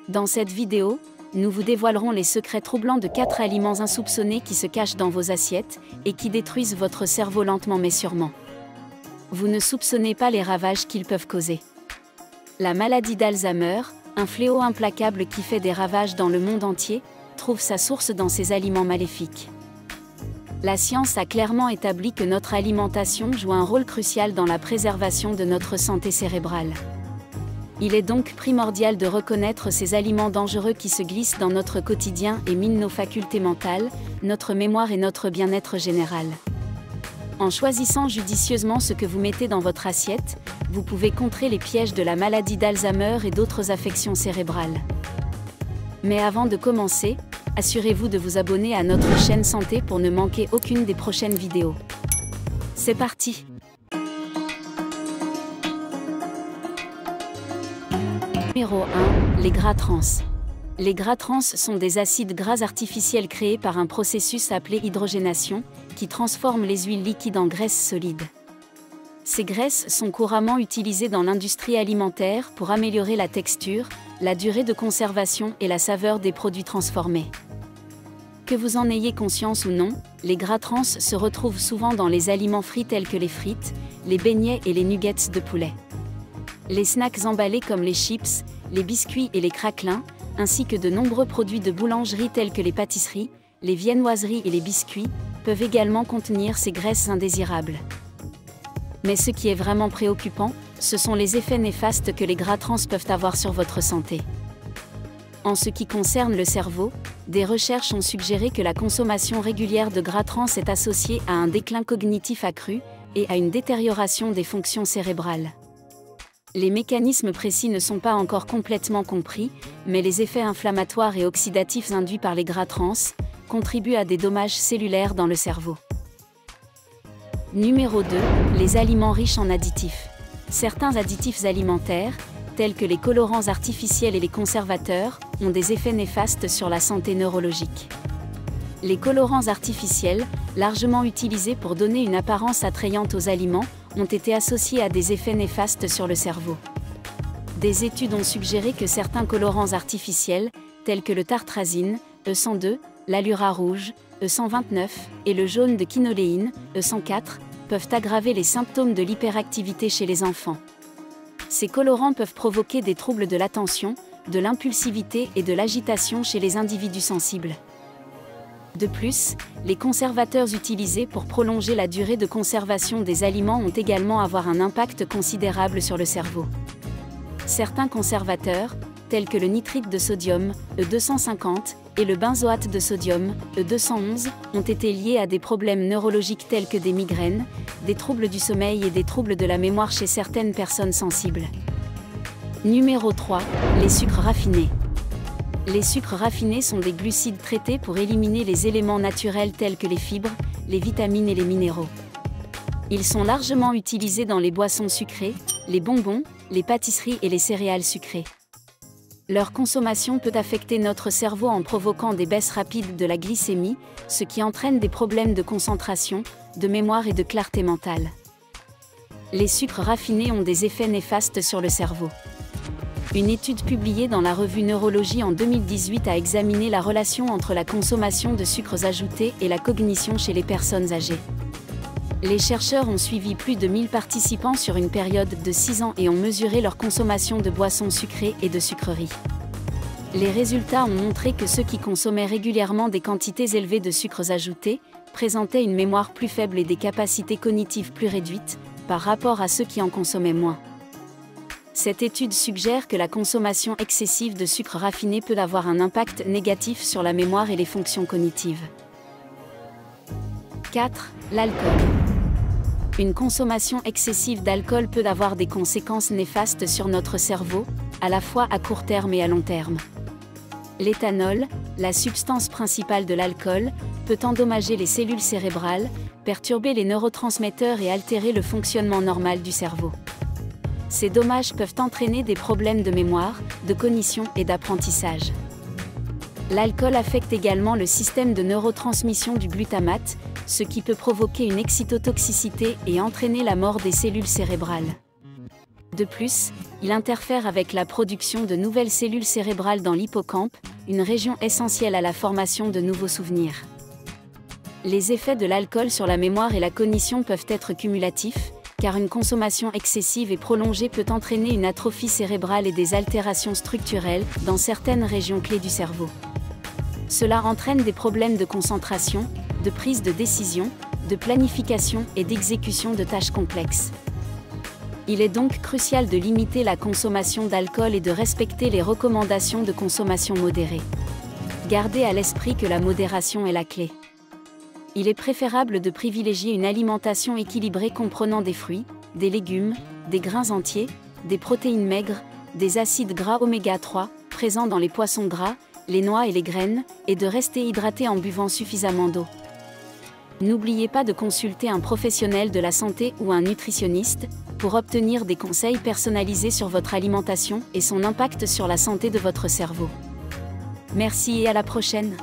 Dans cette vidéo, nous vous dévoilerons les secrets troublants de 4 aliments insoupçonnés qui se cachent dans vos assiettes et qui détruisent votre cerveau lentement mais sûrement. Vous ne soupçonnez pas les ravages qu'ils peuvent causer. La maladie d'Alzheimer, un fléau implacable qui fait des ravages dans le monde entier, trouve sa source dans ces aliments maléfiques. La science a clairement établi que notre alimentation joue un rôle crucial dans la préservation de notre santé cérébrale. Il est donc primordial de reconnaître ces aliments dangereux qui se glissent dans notre quotidien et minent nos facultés mentales, notre mémoire et notre bien-être général. En choisissant judicieusement ce que vous mettez dans votre assiette, vous pouvez contrer les pièges de la maladie d'Alzheimer et d'autres affections cérébrales. Mais avant de commencer, assurez-vous de vous abonner à notre chaîne Santé pour ne manquer aucune des prochaines vidéos. C'est parti! Numéro 1. Les gras trans. Les gras trans sont des acides gras artificiels créés par un processus appelé hydrogénation, qui transforme les huiles liquides en graisses solides. Ces graisses sont couramment utilisées dans l'industrie alimentaire pour améliorer la texture, la durée de conservation et la saveur des produits transformés. Que vous en ayez conscience ou non, les gras trans se retrouvent souvent dans les aliments frits tels que les frites, les beignets et les nuggets de poulet. Les snacks emballés comme les chips, les biscuits et les craquelins, ainsi que de nombreux produits de boulangerie tels que les pâtisseries, les viennoiseries et les biscuits, peuvent également contenir ces graisses indésirables. Mais ce qui est vraiment préoccupant, ce sont les effets néfastes que les gras trans peuvent avoir sur votre santé. En ce qui concerne le cerveau, des recherches ont suggéré que la consommation régulière de gras trans est associée à un déclin cognitif accru et à une détérioration des fonctions cérébrales. Les mécanismes précis ne sont pas encore complètement compris, mais les effets inflammatoires et oxydatifs induits par les gras trans contribuent à des dommages cellulaires dans le cerveau. Numéro 2. Les aliments riches en additifs. Certains additifs alimentaires, tels que les colorants artificiels et les conservateurs, ont des effets néfastes sur la santé neurologique. Les colorants artificiels, largement utilisés pour donner une apparence attrayante aux aliments, ont été associés à des effets néfastes sur le cerveau. Des études ont suggéré que certains colorants artificiels, tels que le tartrazine, E102, l'allura rouge, E129, et le jaune de quinoléine, E104, peuvent aggraver les symptômes de l'hyperactivité chez les enfants. Ces colorants peuvent provoquer des troubles de l'attention, de l'impulsivité et de l'agitation chez les individus sensibles. De plus, les conservateurs utilisés pour prolonger la durée de conservation des aliments ont également avoir un impact considérable sur le cerveau. Certains conservateurs, tels que le nitrite de sodium, E250, et le benzoate de sodium, E211, ont été liés à des problèmes neurologiques tels que des migraines, des troubles du sommeil et des troubles de la mémoire chez certaines personnes sensibles. Numéro 3. Les sucres raffinés. Les sucres raffinés sont des glucides traités pour éliminer les éléments naturels tels que les fibres, les vitamines et les minéraux. Ils sont largement utilisés dans les boissons sucrées, les bonbons, les pâtisseries et les céréales sucrées. Leur consommation peut affecter notre cerveau en provoquant des baisses rapides de la glycémie, ce qui entraîne des problèmes de concentration, de mémoire et de clarté mentale. Les sucres raffinés ont des effets néfastes sur le cerveau. Une étude publiée dans la revue Neurologie en 2018 a examiné la relation entre la consommation de sucres ajoutés et la cognition chez les personnes âgées. Les chercheurs ont suivi plus de 1000 participants sur une période de 6 ans et ont mesuré leur consommation de boissons sucrées et de sucreries. Les résultats ont montré que ceux qui consommaient régulièrement des quantités élevées de sucres ajoutés présentaient une mémoire plus faible et des capacités cognitives plus réduites, par rapport à ceux qui en consommaient moins. Cette étude suggère que la consommation excessive de sucre raffiné peut avoir un impact négatif sur la mémoire et les fonctions cognitives. 4. L'alcool. Une consommation excessive d'alcool peut avoir des conséquences néfastes sur notre cerveau, à la fois à court terme et à long terme. L'éthanol, la substance principale de l'alcool, peut endommager les cellules cérébrales, perturber les neurotransmetteurs et altérer le fonctionnement normal du cerveau. Ces dommages peuvent entraîner des problèmes de mémoire, de cognition et d'apprentissage. L'alcool affecte également le système de neurotransmission du glutamate, ce qui peut provoquer une excitotoxicité et entraîner la mort des cellules cérébrales. De plus, il interfère avec la production de nouvelles cellules cérébrales dans l'hippocampe, une région essentielle à la formation de nouveaux souvenirs. Les effets de l'alcool sur la mémoire et la cognition peuvent être cumulatifs, car une consommation excessive et prolongée peut entraîner une atrophie cérébrale et des altérations structurelles dans certaines régions clés du cerveau. Cela entraîne des problèmes de concentration, de prise de décision, de planification et d'exécution de tâches complexes. Il est donc crucial de limiter la consommation d'alcool et de respecter les recommandations de consommation modérée. Gardez à l'esprit que la modération est la clé. Il est préférable de privilégier une alimentation équilibrée comprenant des fruits, des légumes, des grains entiers, des protéines maigres, des acides gras oméga 3, présents dans les poissons gras, les noix et les graines, et de rester hydraté en buvant suffisamment d'eau. N'oubliez pas de consulter un professionnel de la santé ou un nutritionniste, pour obtenir des conseils personnalisés sur votre alimentation et son impact sur la santé de votre cerveau. Merci et à la prochaine!